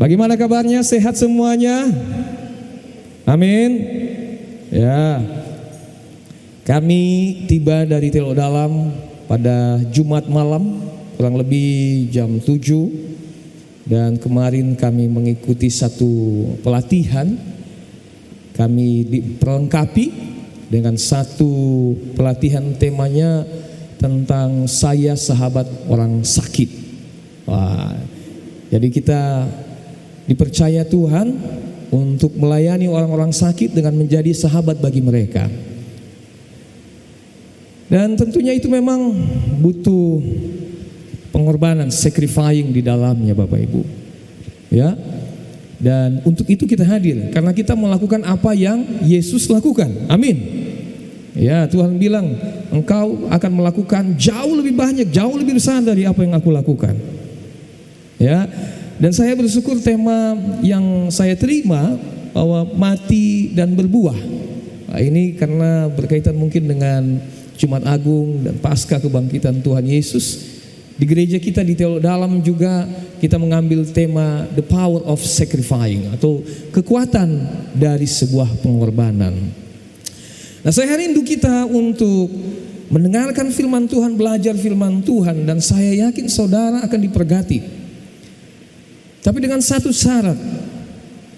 Bagaimana kabarnya? Sehat semuanya? Amin. Ya. Kami tiba dari Teluk Dalam pada Jumat malam kurang lebih jam 7, dan kemarin kami mengikuti satu pelatihan. Kami diperlengkapi dengan satu pelatihan, temanya tentang saya sahabat orang sakit. Wah, jadi kita dipercaya Tuhan untuk melayani orang-orang sakit dengan menjadi sahabat bagi mereka. Dan tentunya itu memang butuh pengorbanan, sacrificing di dalamnya, Bapak Ibu. Ya. Dan untuk itu kita hadir, karena kita melakukan apa yang Yesus lakukan. Amin. Ya, Tuhan bilang, engkau akan melakukan jauh lebih banyak, jauh lebih besar dari apa yang aku lakukan. Ya. Dan saya bersyukur tema yang saya terima bahwa mati dan berbuah. Nah, ini karena berkaitan mungkin dengan Jumat Agung dan Pasca Kebangkitan Tuhan Yesus. Di gereja kita di Teluk Dalam juga kita mengambil tema The Power of Sacrificing, atau kekuatan dari sebuah pengorbanan. Nah, saya rindu kita untuk mendengarkan firman Tuhan, belajar firman Tuhan, dan saya yakin saudara akan diberkati. Tapi dengan satu syarat,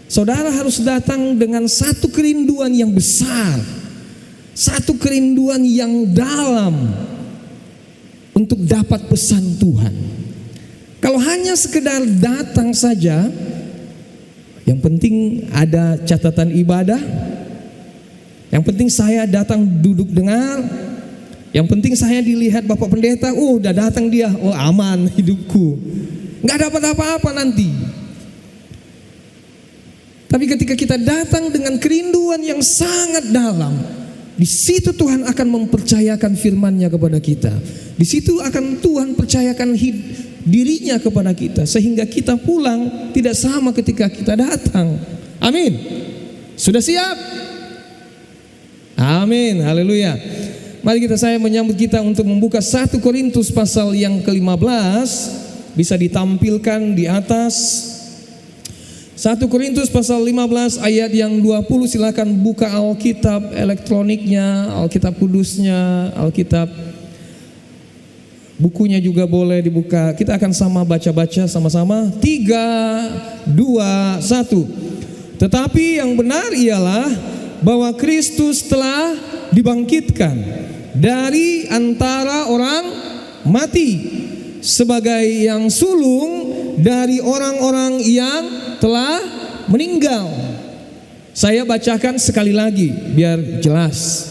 saudara harus datang dengan satu kerinduan yang besar, satu kerinduan yang dalam untuk dapat pesan Tuhan. Kalau hanya sekedar datang saja, yang penting ada catatan ibadah, yang penting saya datang duduk dengar, yang penting saya dilihat Bapak Pendeta, oh udah datang dia, oh aman hidupku, nggak dapat apa-apa nanti. Tapi ketika kita datang dengan kerinduan yang sangat dalam, di situ Tuhan akan mempercayakan firman-Nya kepada kita. Di situ akan Tuhan percayakan dirinya kepada kita, sehingga kita pulang tidak sama ketika kita datang. Amin. Sudah siap? Amin. Haleluya. Mari saya menyambut kita untuk membuka 1 Korintus pasal yang ke-15. Bisa ditampilkan di atas. 1 Korintus pasal 15 ayat yang 20. Silakan buka Alkitab elektroniknya, Alkitab kudusnya, Alkitab bukunya juga boleh dibuka. Kita akan sama baca-baca sama-sama. 3, 2, 1. Tetapi yang benar ialah bahwa Kristus telah dibangkitkan dari antara orang mati sebagai yang sulung dari orang-orang yang telah meninggal. Saya bacakan sekali lagi biar jelas.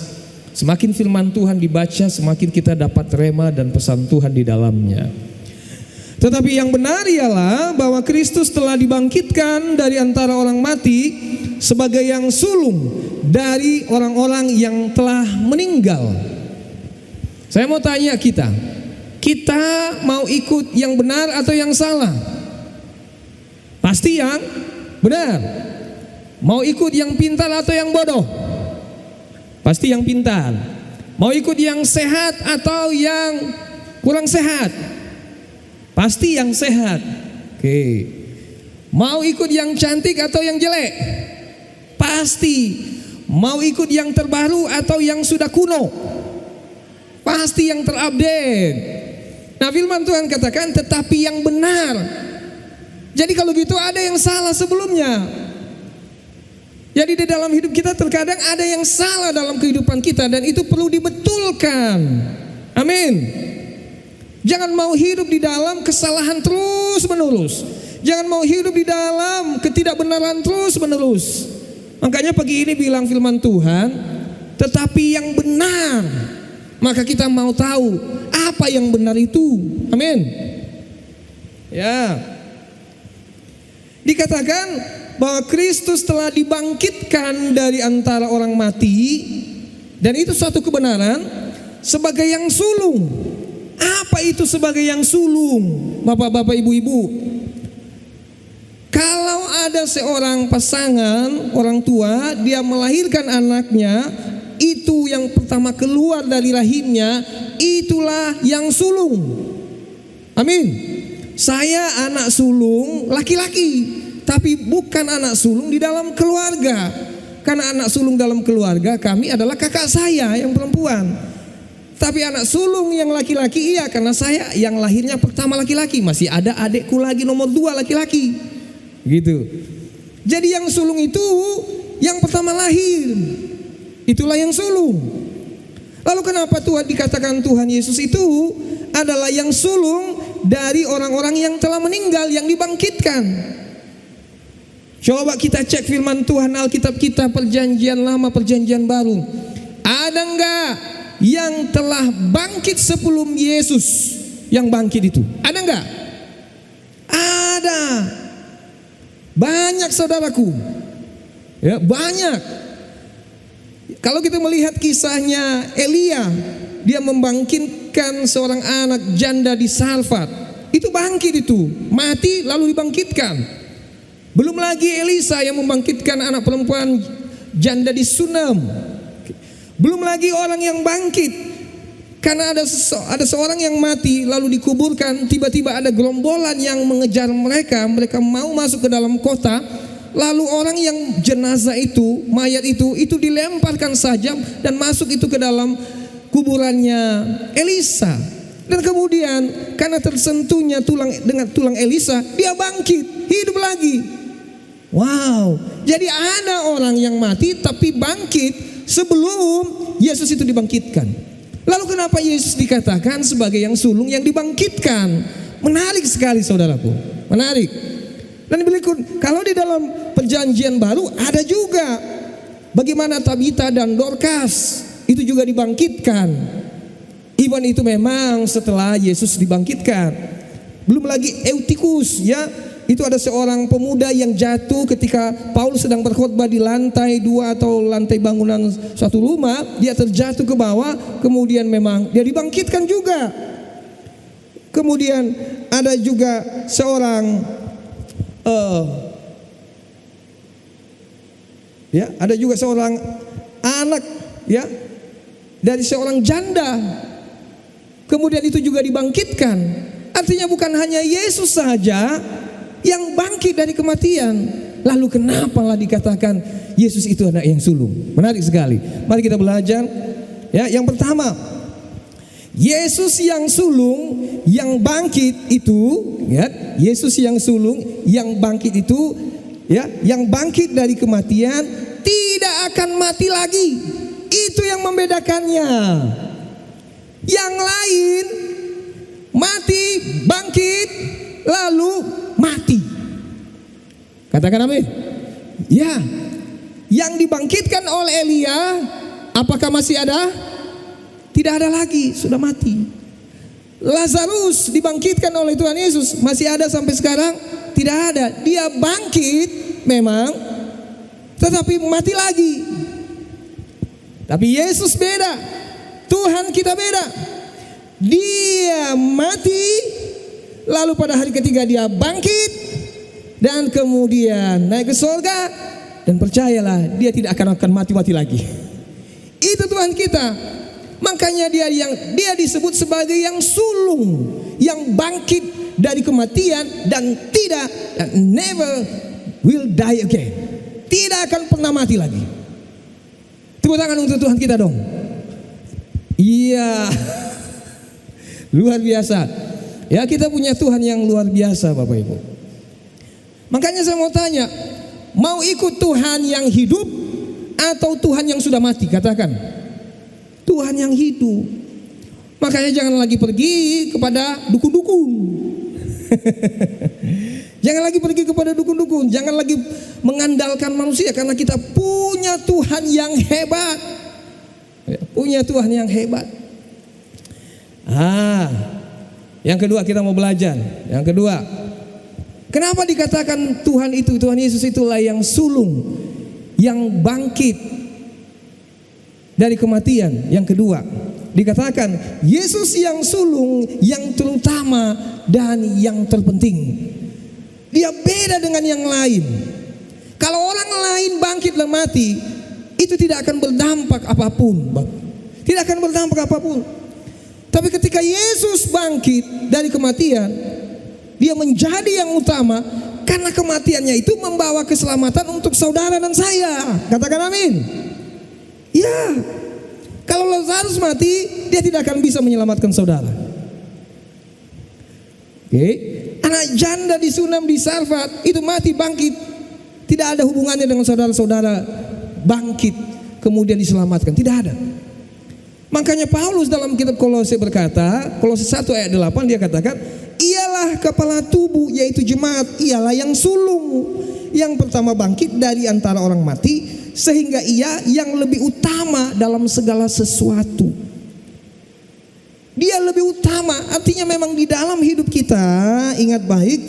Semakin firman Tuhan dibaca, semakin kita dapat rema dan pesan Tuhan di dalamnya. Tetapi yang benar ialah bahwa Kristus telah dibangkitkan dari antara orang mati sebagai yang sulung dari orang-orang yang telah meninggal. Saya mau tanya kita mau ikut yang benar atau yang salah? Pasti yang benar. Mau ikut yang pintar atau yang bodoh? Pasti yang pintar. Mau ikut yang sehat atau yang kurang sehat? Pasti yang sehat. Oke. Mau ikut yang cantik atau yang jelek? Pasti. Mau ikut yang terbaru atau yang sudah kuno? Pasti yang terupdate. Nah, firman Tuhan katakan tetapi yang benar. Jadi kalau gitu ada yang salah sebelumnya. Jadi di dalam hidup kita terkadang ada yang salah dalam kehidupan kita, dan itu perlu dibetulkan. Amin. Jangan mau hidup di dalam kesalahan terus menerus. Jangan mau hidup di dalam ketidakbenaran terus menerus. Makanya pagi ini bilang firman Tuhan, tetapi yang benar. Maka kita mau tahu apa yang benar itu. Amin. Ya. Dikatakan bahwa Kristus telah dibangkitkan dari antara orang mati, dan itu suatu kebenaran sebagai yang sulung. Apa itu sebagai yang sulung? Bapak-bapak, ibu-ibu, kalau ada seorang pasangan, orang tua, dia melahirkan anaknya, itu yang pertama keluar dari rahimnya, itulah yang sulung. Amin. Saya anak sulung laki-laki. tapi bukan anak sulung di dalam keluarga. Karena anak sulung dalam keluarga kami adalah kakak saya yang perempuan. Tapi anak sulung yang laki-laki iya, karena saya yang lahirnya pertama laki-laki. Masih ada adekku lagi nomor 2 laki-laki. Gitu. Jadi yang sulung itu yang pertama lahir. Itulah yang sulung. Lalu kenapa Tuhan dikatakan Tuhan Yesus itu adalah yang sulung dari orang-orang yang telah meninggal, yang dibangkitkan? Coba kita cek firman Tuhan Alkitab kita, Perjanjian Lama, Perjanjian Baru. Ada enggak yang telah bangkit sebelum Yesus yang bangkit itu? Ada enggak? Ada. Banyak saudaraku. Ya, banyak. Kalau kita melihat kisahnya Elia, dia membangkitkan seorang anak janda di Sarfat. Itu bangkit itu, mati lalu dibangkitkan. Belum lagi Elisa yang membangkitkan anak perempuan janda di Sunem. Belum lagi orang yang bangkit karena ada seorang yang mati lalu dikuburkan, tiba-tiba ada gerombolan yang mengejar mereka mau masuk ke dalam kota, lalu orang yang jenazah itu, mayat itu dilemparkan saja dan masuk itu ke dalam kuburannya Elisa. Dan kemudian karena tersentuhnya dengan tulang Elisa, dia bangkit, hidup lagi. Wow, jadi ada orang yang mati tapi bangkit sebelum Yesus itu dibangkitkan. Lalu kenapa Yesus dikatakan sebagai yang sulung yang dibangkitkan? Menarik sekali saudaraku, menarik. Dan berikut, kalau di dalam Perjanjian Baru ada juga bagaimana Tabita dan Dorcas itu juga dibangkitkan. Even itu memang setelah Yesus dibangkitkan. Belum lagi Eutikus, ya, itu ada seorang pemuda yang jatuh ketika Paulus sedang berkhotbah di lantai 2 atau lantai bangunan suatu rumah. Dia terjatuh ke bawah, kemudian memang dia dibangkitkan juga. Kemudian ada juga seorang ada juga seorang anak, ya, dari seorang janda. Kemudian itu juga dibangkitkan. Artinya bukan hanya Yesus saja yang bangkit dari kematian. Lalu kenapalah dikatakan Yesus itu anak yang sulung? Menarik sekali. Mari kita belajar. Ya, yang pertama, Yesus yang sulung yang bangkit itu, ya, Yesus yang sulung yang bangkit itu, ya, yang bangkit dari kematian tidak akan mati lagi. Itu yang membedakannya. Yang lain mati, bangkit, lalu mati. Katakan amin. Ya, yang dibangkitkan oleh Elia, apakah masih ada? Tidak ada lagi, sudah mati. Lazarus dibangkitkan oleh Tuhan Yesus, masih ada sampai sekarang? Tidak ada. Dia bangkit memang, tetapi mati lagi. Tapi Yesus beda. Tuhan kita beda. Dia mati, lalu pada hari ketiga dia bangkit, dan kemudian naik ke surga. Dan percayalah, dia tidak akan mati-mati lagi. Itu Tuhan kita. Makanya dia disebut sebagai yang sulung, yang bangkit dari kematian dan never will die again. Tidak akan pernah mati lagi. Tepuk tangan untuk Tuhan kita dong. Iya. Luar biasa. Ya, kita punya Tuhan yang luar biasa, Bapak Ibu. Makanya saya mau tanya, mau ikut Tuhan yang hidup atau Tuhan yang sudah mati? Katakan. Tuhan yang hidup. Makanya jangan lagi pergi kepada dukun-dukun. Jangan lagi pergi kepada dukun-dukun. Jangan lagi mengandalkan manusia, karena kita punya Tuhan yang hebat. Punya Tuhan yang hebat. Yang kedua kita mau belajar. Yang kedua, kenapa dikatakan Tuhan Yesus itulah yang sulung, yang bangkit dari kematian? Yang kedua, dikatakan Yesus yang sulung, yang terutama dan yang terpenting. Dia beda dengan yang lain. Kalau orang lain bangkit dan mati, itu tidak akan berdampak apapun. Tidak akan berdampak apapun. Tapi ketika Yesus bangkit dari kematian, dia menjadi yang utama, Karena kematiannya itu membawa keselamatan untuk saudara dan saya. Katakan amin. Ya, kalau Lazarus mati, dia tidak akan bisa menyelamatkan saudara. Oke. Anak janda di Sunam di Sarfat itu mati bangkit, tidak ada hubungannya dengan saudara-saudara bangkit kemudian diselamatkan, tidak ada. Makanya Paulus dalam kitab Kolose berkata, Kolose 1 ayat 8 dia katakan, ialah kepala tubuh yaitu jemaat, ialah yang sulung yang pertama bangkit dari antara orang mati, sehingga ia yang lebih utama dalam segala sesuatu. Dia lebih utama, artinya memang di dalam hidup kita, ingat baik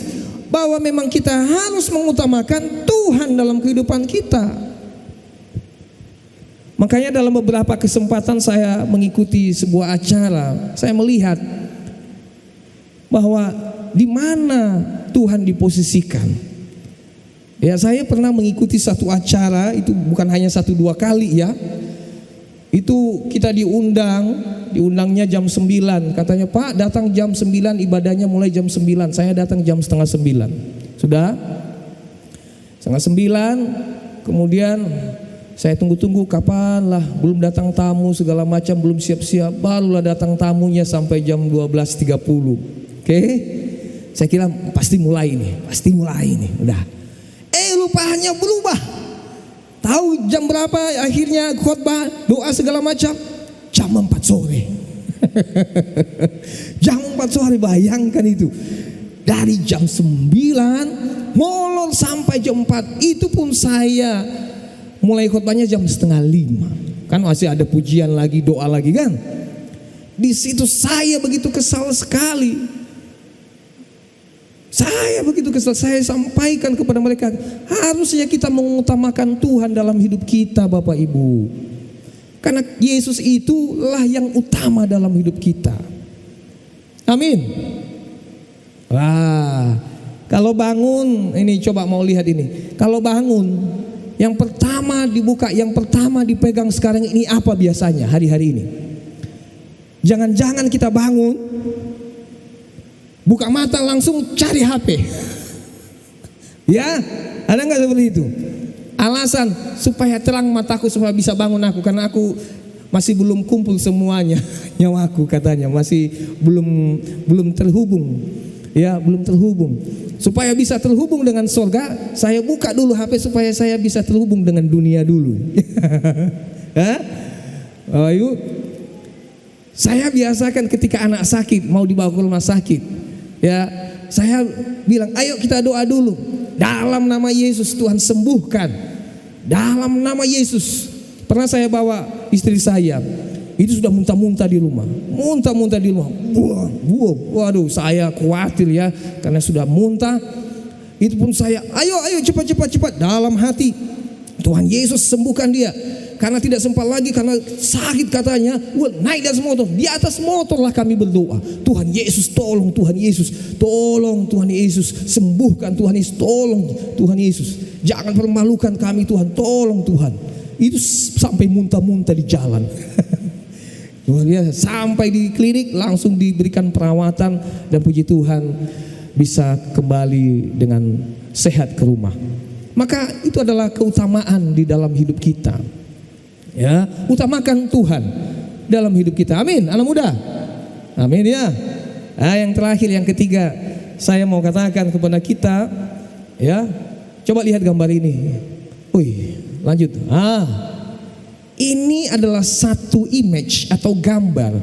bahwa memang kita harus mengutamakan Tuhan dalam kehidupan kita. Makanya dalam beberapa kesempatan saya mengikuti sebuah acara, saya melihat bahwa di mana Tuhan diposisikan. Ya, saya pernah mengikuti satu acara, itu bukan hanya 1-2 kali ya. Itu kita diundangnya jam 9. Katanya, Pak datang jam 9, ibadahnya mulai jam 9. Saya datang jam setengah 9. Sudah? Setengah 9, kemudian saya tunggu-tunggu kapan lah, belum datang tamu segala macam, belum siap-siap, barulah datang tamunya sampai jam 12.30. Oke? Saya kira pasti mulai nih, udah. Rupanya berubah. Tahu jam berapa akhirnya khotbah, doa segala macam? Jam 4 sore. Jam 4 sore, bayangkan itu. Dari jam 9 molor sampai jam 4. Itu pun saya mulai khotbahnya jam 4:30. Kan masih ada pujian lagi, doa lagi kan. Di situ saya begitu kesal sekali. Saya sampaikan kepada mereka, harusnya kita mengutamakan Tuhan dalam hidup kita, Bapak Ibu. Karena Yesus itulah yang utama dalam hidup kita. Amin. Wah, kalau bangun, ini coba mau lihat ini. Kalau bangun, yang pertama dibuka, yang pertama dipegang sekarang ini apa biasanya hari-hari ini? Jangan-jangan kita bangun, buka mata langsung cari HP. Ya, ada nggak seperti itu? Alasan supaya terang mataku, supaya bisa bangun aku, karena aku masih belum kumpul semuanya nyawaku, katanya masih belum terhubung. Ya, belum terhubung. Supaya bisa terhubung dengan surga, saya buka dulu HP supaya saya bisa terhubung dengan dunia dulu. Ayo, saya biasakan ketika anak sakit mau dibawa ke rumah sakit, ya saya bilang, ayo kita doa dulu. Dalam nama Yesus Tuhan sembuhkan. Dalam nama Yesus. Pernah saya bawa istri saya, itu sudah muntah-muntah di rumah. Waduh, saya khawatir ya, karena sudah muntah. Itu pun saya, ayo cepat. Dalam hati, Tuhan Yesus sembuhkan dia. Karena tidak sempat lagi, karena sakit katanya. Naik dari motor, di atas motor lah kami berdoa. Tuhan Yesus tolong, Tuhan Yesus tolong, Tuhan Yesus sembuhkan, Tuhan Yesus tolong, Tuhan Yesus jangan permalukan kami, Tuhan tolong Tuhan. Itu sampai muntah-muntah di jalan. Luar biasa. Sampai di klinik langsung diberikan perawatan, dan puji Tuhan bisa kembali dengan sehat ke rumah. Maka itu adalah keutamaan di dalam hidup kita. Ya, utamakan Tuhan dalam hidup kita. Amin, anak muda. Amin ya. Yang terakhir, yang ketiga, saya mau katakan kepada kita, ya, coba lihat gambar ini. Lanjut. Ini adalah satu image atau gambar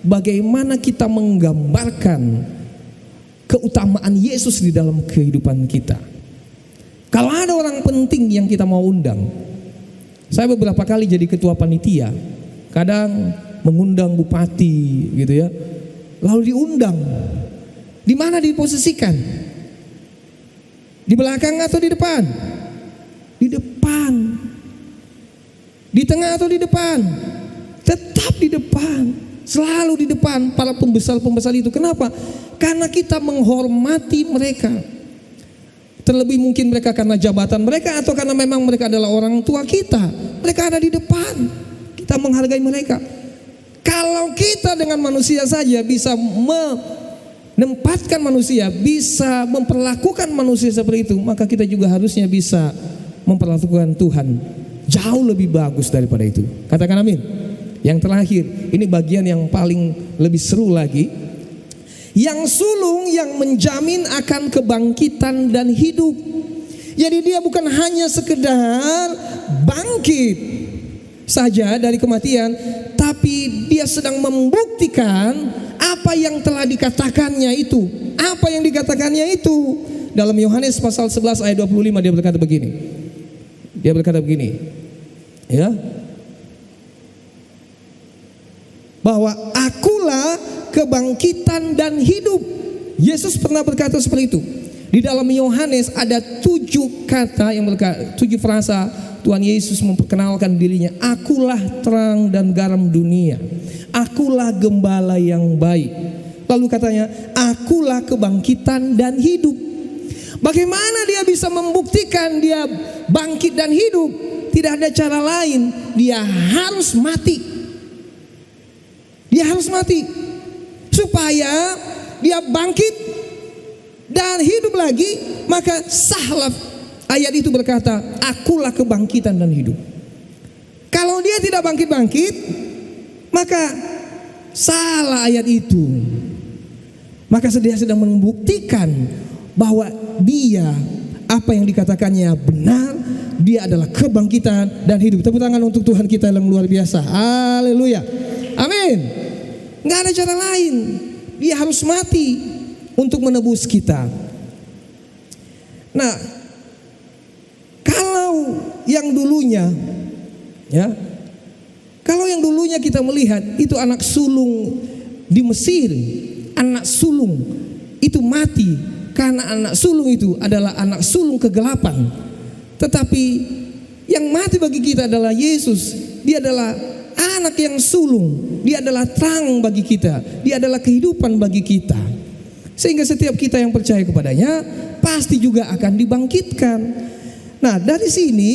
bagaimana kita menggambarkan keutamaan Yesus di dalam kehidupan kita. Kalau ada orang penting yang kita mau undang, saya beberapa kali jadi ketua panitia, kadang mengundang bupati gitu ya, lalu diundang. Di mana diposisikan? Di belakang atau di depan? Di depan. Di tengah atau di depan? Tetap di depan. Selalu di depan para pembesar-pembesar itu. Kenapa? Karena kita menghormati mereka. Terlebih mungkin mereka karena jabatan mereka, atau karena memang mereka adalah orang tua kita. Mereka ada di depan, kita menghargai mereka. Kalau kita dengan manusia saja bisa menempatkan manusia, bisa memperlakukan manusia seperti itu, maka kita juga harusnya bisa memperlakukan Tuhan jauh lebih bagus daripada itu. Katakan amin. Yang terakhir, ini bagian yang paling lebih seru lagi. Yang sulung yang menjamin akan kebangkitan dan hidup. Jadi dia bukan hanya sekedar bangkit saja dari kematian, tapi dia sedang membuktikan apa yang telah dikatakannya itu. Apa yang dikatakannya itu? Dalam Yohanes pasal 11 ayat 25 dia berkata begini. Dia berkata begini. Ya. Bahwa akulah kebangkitan dan hidup. Yesus pernah berkata seperti itu. Di dalam Yohanes ada 7 kata yang berkata, 7 frasa Tuhan Yesus memperkenalkan dirinya. Akulah terang dan garam dunia. Akulah gembala yang baik. Lalu katanya, akulah kebangkitan dan hidup. Bagaimana dia bisa membuktikan dia bangkit dan hidup? Tidak ada cara lain. Dia harus mati. Dia harus mati. Supaya dia bangkit dan hidup lagi, maka sahlah ayat itu berkata, akulah kebangkitan dan hidup. Kalau dia tidak bangkit-bangkit, maka salah ayat itu. Maka dia sedang membuktikan bahwa dia, apa yang dikatakannya benar, dia adalah kebangkitan dan hidup. Tepuk tangan untuk Tuhan kita yang luar biasa. Haleluya. Amin. Nggak ada cara lain. Dia harus mati untuk menebus kita. Nah, kalau yang dulunya, ya, kalau yang dulunya kita melihat itu anak sulung di Mesir, anak sulung itu mati karena anak sulung itu adalah anak sulung kegelapan. Tetapi yang mati bagi kita adalah Yesus. Dia adalah anak yang sulung. Dia adalah terang bagi kita. Dia adalah kehidupan bagi kita. Sehingga setiap kita yang percaya kepadanya pasti juga akan dibangkitkan. Nah, dari sini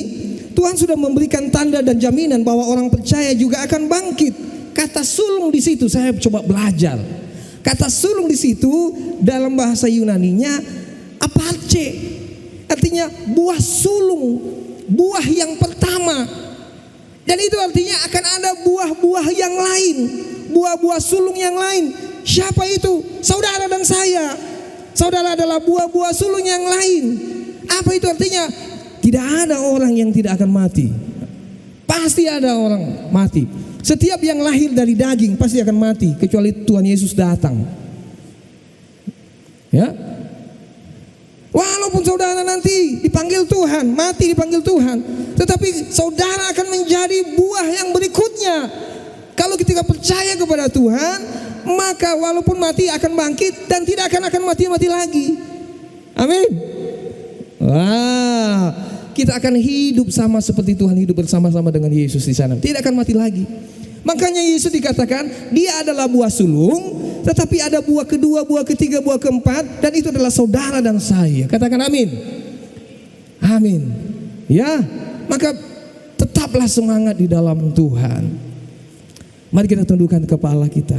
Tuhan sudah memberikan tanda dan jaminan bahwa orang percaya juga akan bangkit. Kata sulung di situ saya coba belajar. Kata sulung di situ dalam bahasa Yunaninya aparche. Artinya buah sulung, buah yang pertama. Dan itu artinya akan ada buah-buah yang lain, buah-buah sulung yang lain. Siapa itu? Saudara dan saya. Saudara adalah buah-buah sulung yang lain. Apa itu artinya? Tidak ada orang yang tidak akan mati. Pasti ada orang mati. Setiap yang lahir dari daging pasti akan mati, kecuali Tuhan Yesus datang. Ya. Walaupun saudara nanti dipanggil Tuhan, mati dipanggil Tuhan, tetapi saudara akan menjadi buah yang berikutnya. Kalau kita percaya kepada Tuhan, maka walaupun mati akan bangkit dan tidak akan mati-mati lagi. Amin. Wah, kita akan hidup sama seperti Tuhan hidup bersama-sama dengan Yesus di sana. Tidak akan mati lagi. Makanya Yesus dikatakan dia adalah buah sulung, tetapi ada buah kedua, buah ketiga, buah keempat, dan itu adalah saudara dan saya. Katakan amin. Amin. Ya, maka tetaplah semangat di dalam Tuhan. Mari kita tundukkan kepala kita.